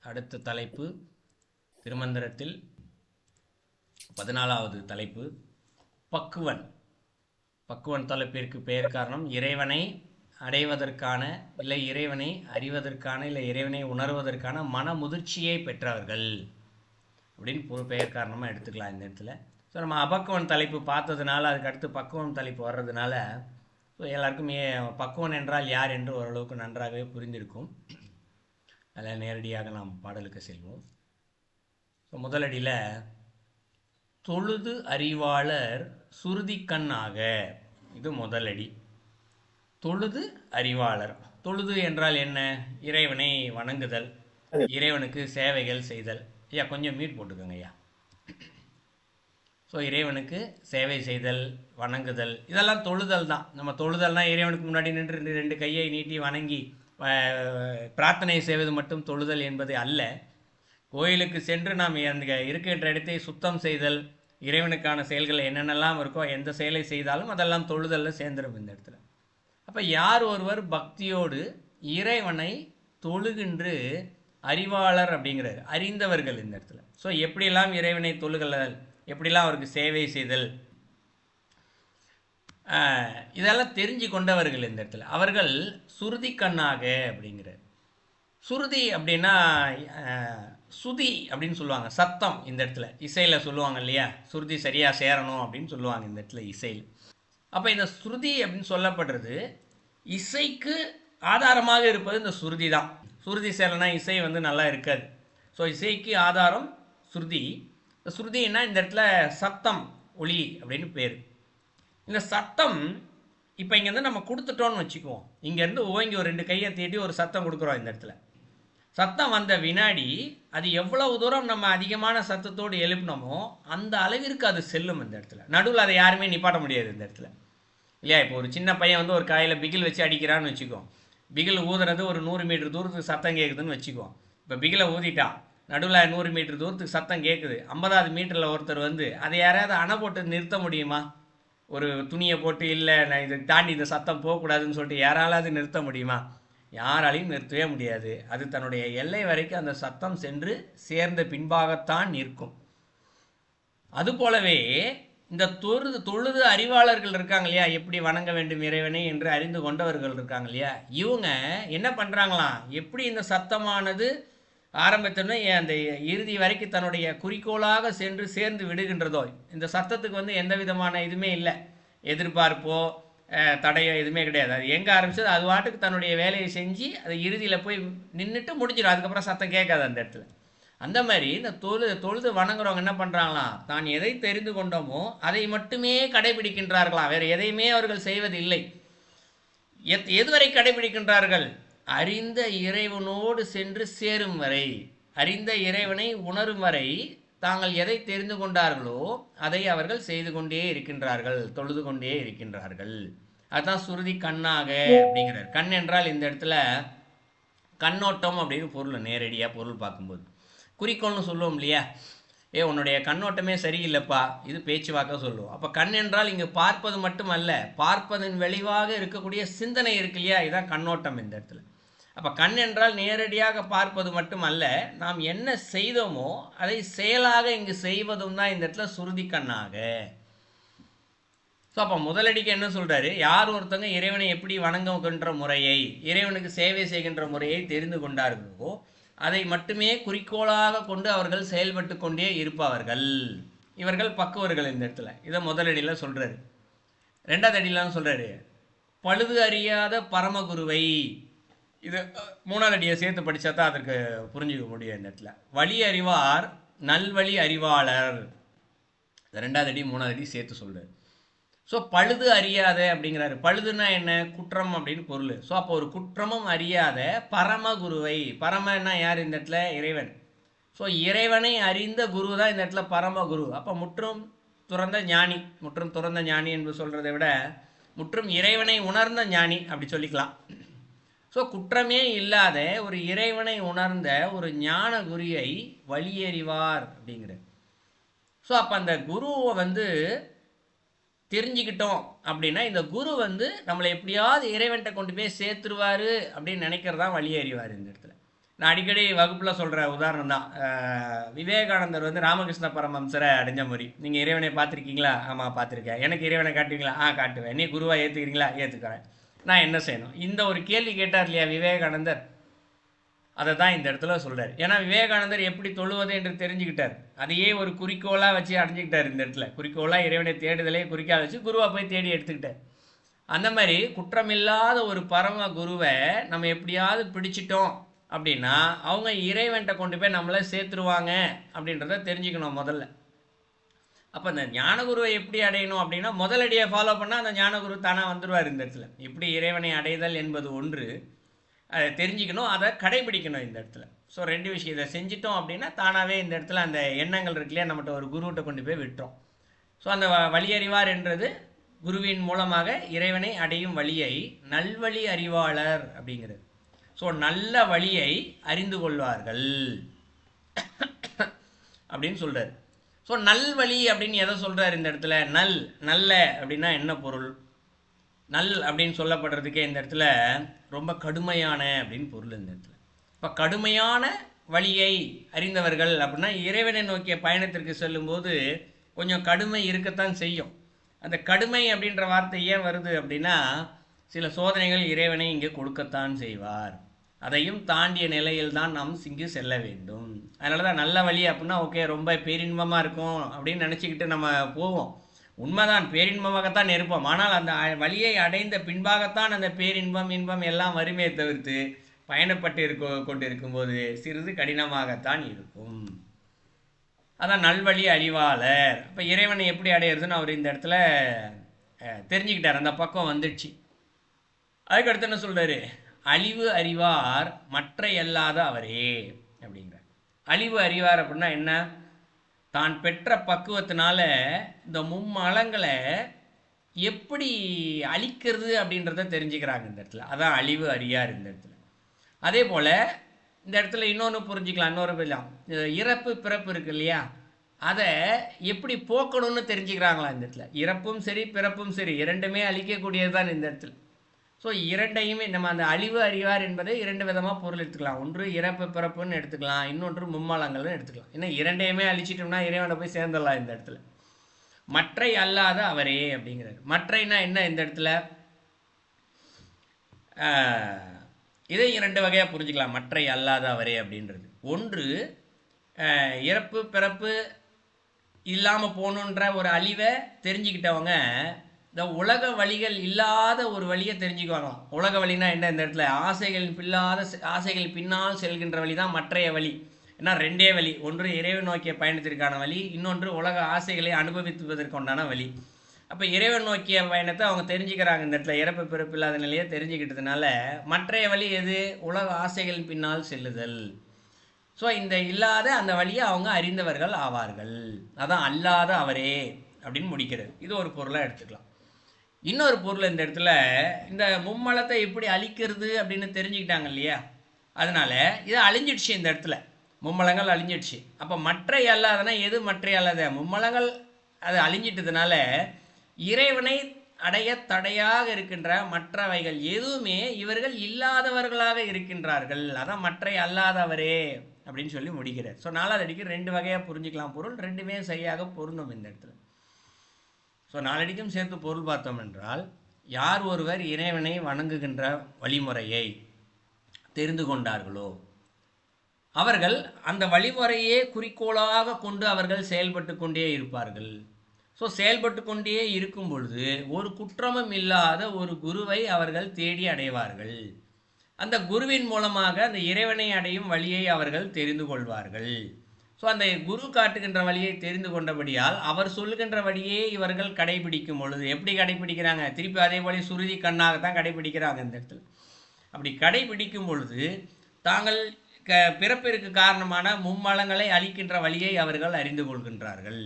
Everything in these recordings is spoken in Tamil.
அடுத்த தலைப்பு திருமந்திரத்தில் 14வது தலைப்பு பக்குவன். பக்குவன் தலைப்பிற்கு பெயர் காரணம் இறைவனை அடைவதற்கான இல்லை இறைவனை அறிவதற்கான இல்லை இறைவனை உணர்வதற்கான மன முதிர்ச்சியை பெற்றவர்கள் அப்படின்னு பெயர் காரணமாக எடுத்துக்கலாம் இந்த இடத்துல. ஸோ நம்ம அபக்குவன் தலைப்பு பார்த்ததுனால அதுக்கு அடுத்து பக்குவன் தலைப்பு வர்றதுனால ஸோ எல்லாருக்கும் பக்குவன் என்றால் யார் என்று ஓரளவுக்கு நன்றாகவே புரிந்திருக்கும். அதில் நேரடியாக நாம் பாடலுக்கு செல்வோம். ஸோ முதலடியில் தொழுது அறிவாளர் சுருதிக்கண்ணாக, இது முதலடி. தொழுது அறிவாளர். தொழுது என்றால் என்ன? இறைவனை வணங்குதல், இறைவனுக்கு சேவைகள் செய்தல். ஐயா கொஞ்சம் மீட் போட்டுக்கோங்க ஐயா. ஸோ இறைவனுக்கு சேவை செய்தல், வணங்குதல், இதெல்லாம் தொழுதல் தான். நம்ம தொழுதல்னால் இறைவனுக்கு முன்னாடி நின்று 2 கையை நீட்டி வணங்கி பிரார்த்தனை செய்வது மட்டும் தொழுதல் என்பது அல்ல. கோயிலுக்கு சென்று நாம் அந்த இருக்கின்ற இடத்தை சுத்தம் செய்தல், இறைவனுக்கான செயல்கள் என்னென்னலாம் இருக்கோ எந்த செயலை செய்தாலும் அதெல்லாம் தொழுதலில் சேர்ந்துடும் இந்த இடத்துல. அப்போ யார் ஒருவர் பக்தியோடு இறைவனை தொழுகின்று அறிவாளர் அப்படிங்கிறார், அறிந்தவர்கள் இந்த இடத்துல. ஸோ எப்படியெல்லாம் இறைவனை தொழுகல், எப்படிலாம் அவருக்கு சேவை செய்தல், இதெல்லாம் தெரிஞ்சு கொண்டவர்கள் இந்த இடத்துல. அவர்கள் சுருதி கண்ணாக அப்படிங்கிறார். சுருதி அப்படின்னா சுதி அப்படின்னு சொல்லுவாங்க, சத்தம். இந்த இடத்துல இசையில் சொல்லுவாங்க இல்லையா, சுருதி சரியாக சேரணும் அப்படின்னு சொல்லுவாங்க இந்த இடத்துல இசையில். அப்போ இந்த சுருதி அப்படின்னு சொல்லப்படுறது இசைக்கு ஆதாரமாக இருப்பது இந்த சுருதி தான். சுருதி சேரலைனா இசை நல்லா இருக்காது. ஸோ இசைக்கு ஆதாரம் சுருதி. இந்த சுருதின்னா இந்த இடத்துல சத்தம், ஒளி அப்படின்னு பேர். இந்த சத்தம் இப்போ இங்கேருந்து நம்ம கொடுத்துட்டோன்னு வச்சுக்குவோம். இங்கேருந்து ஓங்கி ஒரு 2 கையை தீட்டி ஒரு சத்தம் கொடுக்குறோம் இந்த இடத்துல. சத்தம் வந்த வினாடி அது எவ்வளவு தூரம் நம்ம அதிகமான சத்தத்தோடு எழுப்பினோமோ அந்த அளவிற்கு அது செல்லும் இந்த இடத்துல. நடுவில் அதை யாருமே நிப்பாட்ட முடியாது இந்த இடத்துல இல்லையா. இப்போ ஒரு சின்ன பையன் ஒரு காயில் பிகில் வச்சு அடிக்கிறான்னு வச்சுக்கோம். பிகில் ஊதுறது ஒரு 100 மீட்டர் தூரத்துக்கு சத்தம் கேட்குதுன்னு வச்சுக்குவோம். இப்போ பிகிலை ஊதிட்டான், நடுவில் 100 மீட்டர் தூரத்துக்கு சத்தம் கேட்குது. 50வது மீட்டரில் ஒருத்தர் அதை யாராவது அணை போட்டு நிறுத்த முடியுமா? ஒரு துணியை போட்டு இல்லை நான் இதை தாண்டி இந்த சத்தம் போகக்கூடாதுன்னு சொல்லிட்டு யாராலாவது நிறுத்த முடியுமா? யாராலையும் நிறுத்தவே முடியாது. அது தன்னுடைய எல்லை வரைக்கும் அந்த சத்தம் சென்று சேர்ந்த பின்பாகத்தான் நிற்கும். அதுபோலவே இந்த தொழுது அறிவாளர்கள் இருக்காங்க இல்லையா, எப்படி வணங்க வேண்டும் இறைவனை என்று அறிந்து கொண்டவர்கள் இருக்காங்க இல்லையா, இவங்க என்ன பண்ணுறாங்களாம், எப்படி இந்த சத்தமானது ஆரம்பத்தினே அந்த இறுதி வரைக்கும் தன்னுடைய குறிக்கோளாக சென்று சேர்ந்து விடுகின்றதோ, இந்த சத்தத்துக்கு எந்த விதமான இதுவுமே இல்லை, எதிர்பார்ப்போ தடையோ எதுவுமே கிடையாது. அது எங்கே ஆரம்பிச்சது அது வாட்டுக்கு தன்னுடைய வேலையை செஞ்சு அது இறுதியில் போய் நின்றுட்டு முடிஞ்சிடும். அதுக்கப்புறம் சத்தம் கேட்காது அந்த இடத்துல. அந்த மாதிரி இந்த தொழுது வணங்குறவங்க என்ன பண்ணுறாங்களாம், தான் எதை தெரிந்து கொண்டோமோ அதை மட்டுமே கடைபிடிக்கின்றார்களாம். வேறு எதையுமே அவர்கள் செய்வதில்லை. எதுவரை கடைபிடிக்கின்றார்கள்? அறிந்த இறைவனோடு சென்று சேரும் வரை, அறிந்த இறைவனை உணரும் வரை தாங்கள் எதை தெரிந்து கொண்டார்களோ அதை அவர்கள் செய்து கொண்டே இருக்கின்றார்கள், தொழுது கொண்டே இருக்கின்றார்கள். அதுதான் சுருதி கண்ணாக அப்படிங்கிறார். கண் என்றால் இந்த இடத்துல கண்ணோட்டம் அப்படின்னு பொருள், நேரடியாக பொருள் பார்க்கும்போது குறிக்கோள்னு சொல்லுவோம் இல்லையா. உன்னுடைய கண்ணோட்டமே சரியில்லைப்பா, இது பேச்சுவாக்க சொல்லுவோம். அப்போ கண் என்றால் இங்கே பார்ப்பது மட்டும் அல்ல, பார்ப்பதன் விளைவாக இருக்கக்கூடிய சிந்தனை இருக்கு இல்லையா, இதுதான் கண்ணோட்டம் இந்த இடத்துல. அப்போ கண் என்றால் நேரடியாக பார்ப்பது மட்டும் அல்ல, நாம் என்ன செய்தோமோ அதை செயலாக இங்கு செய்வதும் தான் இந்த இடத்துல சுருதி கண்ணாக. ஸோ அப்போ முதலடிக்கு என்ன சொல்கிறாரு, யார் ஒருத்தவங்க இறைவனை எப்படி வணங்குகின்ற முறையை, இறைவனுக்கு சேவை செய்கின்ற முறையை தெரிந்து கொண்டார்களோ அதை மட்டுமே குறிக்கோளாக கொண்டு அவர்கள் செயல்பட்டு கொண்டே இருப்பவர்கள், இவர்கள் பக்குவர்கள் இந்த இடத்துல. இதை முதலடியில் சொல்கிறாரு. 2வது அடியிலாம் சொல்கிறாரு பழுது அறியாத பரமகுருவை. இது 3வது அடியை சேர்த்து படித்தா தான் அதற்கு புரிஞ்சுக்க முடியும் இந்த இடத்துல. வழி அறிவார் நல்வழி அறிவாளர், 2வது அடி 3வது அடி சேர்த்து சொல்கிறார். ஸோ பழுது அறியாத அப்படிங்கிறாரு. பழுதுன்னா என்ன? குற்றம் அப்படின்னு பொருள். ஸோ அப்போ ஒரு குற்றமும் அறியாத பரமகுருவை, பரமன்னா யார் இந்த இடத்துல? இறைவன். ஸோ இறைவனை அறிந்த குரு தான் இந்த இடத்துல பரமகுரு. அப்போ முற்றும் துறந்த ஞானி, முற்றும் துறந்த ஞானி என்று சொல்கிறத விட முற்றும் இறைவனை உணர்ந்த ஞானி அப்படி சொல்லிக்கலாம். ஸோ குற்றமே இல்லாத ஒரு இறைவனை உணர்ந்த ஒரு ஞான குருவை வழியறிவார் அப்படிங்கிற. ஸோ அப்போ அந்த குருவை தெரிஞ்சுக்கிட்டோம் அப்படின்னா இந்த குரு நம்மளை எப்படியாவது இறைவன்கிட்ட கொண்டு போய் சேர்த்துருவார் அப்படின்னு நினைக்கிறதா வழி அறிவார் இந்த இடத்துல. நான் அடிக்கடி வகுப்பில் சொல்கிற உதாரணம் தான். விவேகானந்தர் வந்து ராமகிருஷ்ண பரமஹம்சரை அடைஞ்ச மாதிரி. நீங்கள் இறைவனை பார்த்துருக்கீங்களா? ஆமாம் பார்த்துருக்கேன். எனக்கு இறைவனை காட்டுவீங்களா? காட்டுவேன். நீ குருவாக ஏற்றுக்கிறீங்களா? ஏற்றுக்கிறேன். நான் என்ன செய்யணும்? இந்த ஒரு கேள்வி கேட்டார் இல்லையா விவேகானந்தர், அதை தான் இந்த இடத்துல சொல்கிறார். ஏன்னா விவேகானந்தர் எப்படி தொழுவது என்று தெரிஞ்சுக்கிட்டார். அதையே ஒரு குறிக்கோளாக வச்சு அடைஞ்சிக்கிட்டார். இந்த இடத்துல குறிக்கோளாக இறைவனை தேடுதலே குறிக்காக வச்சு குருவாக போய் தேடி எடுத்துக்கிட்டார். அந்த மாதிரி குற்றமில்லாத ஒரு பரம குருவை நம்ம எப்படியாவது பிடிச்சிட்டோம் அப்படின்னா அவங்க இறைவன்கிட்ட கொண்டு போய் நம்மளை சேர்த்துருவாங்க அப்படின்றத தெரிஞ்சுக்கணும் முதல்ல. அப்போ இந்த ஞானகுருவை எப்படி அடையணும் அப்படின்னா முதலடியை ஃபாலோ பண்ணால் அந்த ஞானகுரு தானாக வந்துடுவார். இந்த இடத்துல எப்படி இறைவனை அடைதல் என்பது ஒன்று, அதை தெரிஞ்சுக்கணும், அதை கடைபிடிக்கணும் இந்த இடத்துல. ஸோ ரெண்டு விஷயம் இதை செஞ்சிட்டோம் அப்படின்னா தானாகவே இந்த இடத்துல அந்த எண்ணங்கள் இருக்குல்லையா நம்மகிட்ட ஒரு குருவிட்ட கொண்டு போய் விட்டுரும். ஸோ அந்த வழியறிவார் என்றது குருவின் மூலமாக இறைவனை அடையும் வழியை நல்வழி அறிவாளர் அப்படிங்கிறது. ஸோ நல்ல வழியை அறிந்து கொள்வார்கள் அப்படின்னு சொல்கிறார். ஸோ நல்வழி அப்படின்னு எதை சொல்கிறார் இந்த இடத்துல? நல்ல அப்படின்னா என்ன பொருள்? நல் அப்படின்னு சொல்லப்படுறதுக்கே இந்த இடத்துல ரொம்ப கடுமையான அப்படின்னு பொருள் இந்த இடத்துல. இப்போ கடுமையான வழியை அறிந்தவர்கள் அப்படின்னா இறைவனை நோக்கிய பயணத்திற்கு செல்லும்போது கொஞ்சம் கடுமை இருக்கத்தான் செய்யும். அந்த கடுமை அப்படின்ற வார்த்தை ஏன் வருது அப்படின்னா சில சோதனைகள் இறைவனை இங்கே கொடுக்கத்தான் செய்வார். அதையும் தாண்டிய நிலையில் தான் நாம் இங்கு செல்ல வேண்டும். அதனால தான் நல்ல வழி அப்படின்னா ஓகே ரொம்ப பேரின்பமாக இருக்கும் அப்படின்னு நினச்சிக்கிட்டு நம்ம போவோம். உண்மைதான், பேரின்பமாகத்தான் இருப்போம். ஆனால் அந்த வழியை அடைந்த பின்பாகத்தான் அந்த பேரின்பம் இன்பம் எல்லாம் வருமே தவிர்த்து பயணப்பட்டு கொண்டு இருக்கும்போது சிறிது கடினமாகத்தான் இருக்கும். அதான் நல்வழி அறிவாளர். இப்போ இறைவனை எப்படி அடையிறதுன்னு அவர் இந்த இடத்துல தெரிஞ்சுக்கிட்டார். அந்த பக்கம் வந்துடுச்சு. அதுக்கடுத்து என்ன சொல்கிறாரு? அழிவு அறிவார் மற்ற அல்லாத அவரே அப்படிங்கிறார். அழிவு அறிவார் அப்படின்னா என்ன? தான் பெற்ற பக்குவத்தினால இந்த மும்மலங்களை எப்படி அழிக்கிறது அப்படின்றத தெரிஞ்சுக்கிறாங்க இந்த இடத்துல. அதான் அழிவு அறியார் இந்த இடத்துல. அதே போல் இந்த இடத்துல இன்னொன்று புரிஞ்சுக்கலாம். இன்னொரு இறப்பு பிறப்பு இருக்கு இல்லையா, அதை எப்படி போக்கணும்னு தெரிஞ்சுக்கிறாங்களா இந்த இடத்துல. இறப்பும் சரி பிறப்பும் சரி இரண்டுமே அழிக்கக்கூடியது தான் இந்த இடத்துல. ஸோ இரண்டையுமே நம்ம அந்த அழிவு அறிவார் என்பதை இரண்டு விதமாக பொருள் எடுத்துக்கலாம். ஒன்று இறப்பு பிறப்புன்னு எடுத்துக்கலாம், இன்னொன்று மும்மலங்கள்னு எடுத்துக்கலாம். ஏன்னா இரண்டையுமே அழிச்சிட்டோம்னா இறைவனை போய் சேர்ந்துடலாம் இந்த இடத்துல. மற்றை அல்லாத அவரே அப்படிங்கிறார். மற்றைனா என்ன இந்த இடத்துல? இதை இரண்டு வகையாக புரிஞ்சுக்கலாம். மற்றை அல்லாத அவரே அப்படின்றது ஒன்று இறப்பு பிறப்பு இல்லாமல் போகணுன்ற ஒரு அழிவை தெரிஞ்சுக்கிட்டவங்க இந்த உலக வழிகள் இல்லாத ஒரு வழியை தெரிஞ்சுக்குவாங்களாம். உலக வழினா என்ன இந்த இடத்துல? ஆசைகள் பின்னால் செல்கின்ற வழி தான் மற்றைய வழி. ஏன்னா ரெண்டே வழி, ஒன்று இறைவன் நோக்கிய பயணத்திற்கான வழி, இன்னொன்று உலக ஆசைகளை அனுபவித்துவதற்குண்டான வழி. அப்போ இறைவன் நோக்கிய பயணத்தை அவங்க தெரிஞ்சுக்கிறாங்க இந்த இடத்துல. இறப்பு பிறப்பு இல்லாத நிலையை தெரிஞ்சுக்கிட்டதுனால மற்றைய வழி எது? உலக ஆசைகள் பின்னால் செல்லுதல். ஸோ இந்த இல்லாத அந்த வழியை அவங்க அறிந்தவர்கள் ஆவார்கள். அதான் அல்லாத அவரே அப்படின்னு முடிக்கிறது. இது ஒரு பொருளாக எடுத்துக்கலாம். இன்னொரு பொருள் இந்த இடத்துல இந்த மும்மலத்தை எப்படி அழிக்கிறது அப்படின்னு தெரிஞ்சுக்கிட்டாங்க இல்லையா, அதனால இது அழிஞ்சிடுச்சு இந்த இடத்துல. மும்மலங்கள் அழிஞ்சிடுச்சு. அப்போ மற்ற அல்லாதனா எது மற்ற அல்லாத? மும்மலங்கள் அது அழிஞ்சிட்டதுனால இறைவனை அடைய தடையாக இருக்கின்ற மற்றவைகள் எதுவுமே இவர்கள் இல்லாதவர்களாக இருக்கின்றார்கள். அதான் மற்ற அல்லாதவரே அப்படின்னு சொல்லி முடிக்கிறார். ஸோ நாலாவது அடிக்கு ரெண்டு வகையாக புரிஞ்சுக்கலாம் பொருள், ரெண்டுமே சரியாக பொருந்தும் இந்த இடத்துல. ஸோ நாலடிக்கும் சேர்த்து பொருள் பார்த்தோம் என்றால், யார் ஒருவர் இறைவனை வணங்குகின்ற வழிமுறையை தெரிந்து கொண்டார்களோ அவர்கள் அந்த வழிமுறையே குறிக்கோளாக கொண்டு அவர்கள் செயல்பட்டு கொண்டே இருப்பார்கள். ஸோ செயல்பட்டு கொண்டே இருக்கும் பொழுது ஒரு குற்றமும் இல்லாத ஒரு குருவை அவர்கள் தேடி அடைவார்கள். அந்த குருவின் மூலமாக அந்த இறைவனை அடையும் வழியை அவர்கள் தெரிந்து கொள்வார்கள். ஸோ அந்த குரு காட்டுகின்ற வழியை தெரிந்து கொண்டபடியால் அவர் சொல்லுகின்ற வழியே இவர்கள் கடைபிடிக்கும் பொழுது எப்படி கடைபிடிக்கிறாங்க? திருப்பி அதே போல சுருதி கண்ணாகத்தான் கடைபிடிக்கிறாங்க இந்த இடத்துல. அப்படி கடைபிடிக்கும் பொழுது தாங்கள் பிறப்பிற்கு காரணமான மும்மலங்களை அழிக்கின்ற வழியை அவர்கள் அறிந்து கொள்கின்றார்கள்.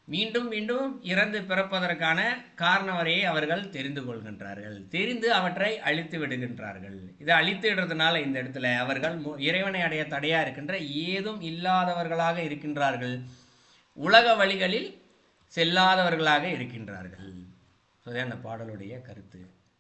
மீண்டும் மீண்டும் இறந்து பிறப்பதற்கான காரணம் வரையை அவர்கள் தெரிந்து கொள்கின்றார்கள். தெரிந்து அவற்றை அழித்து விடுகின்றார்கள். இதை அழித்து விடுறதுனால இந்த இடத்துல அவர்கள் இறைவனை அடைய தடையாக இருக்கின்ற ஏதும் இல்லாதவர்களாக இருக்கின்றார்கள். உலக வழிகளில் செல்லாதவர்களாக இருக்கின்றார்கள். ஸோ அந்த பாடலுடைய கருத்து.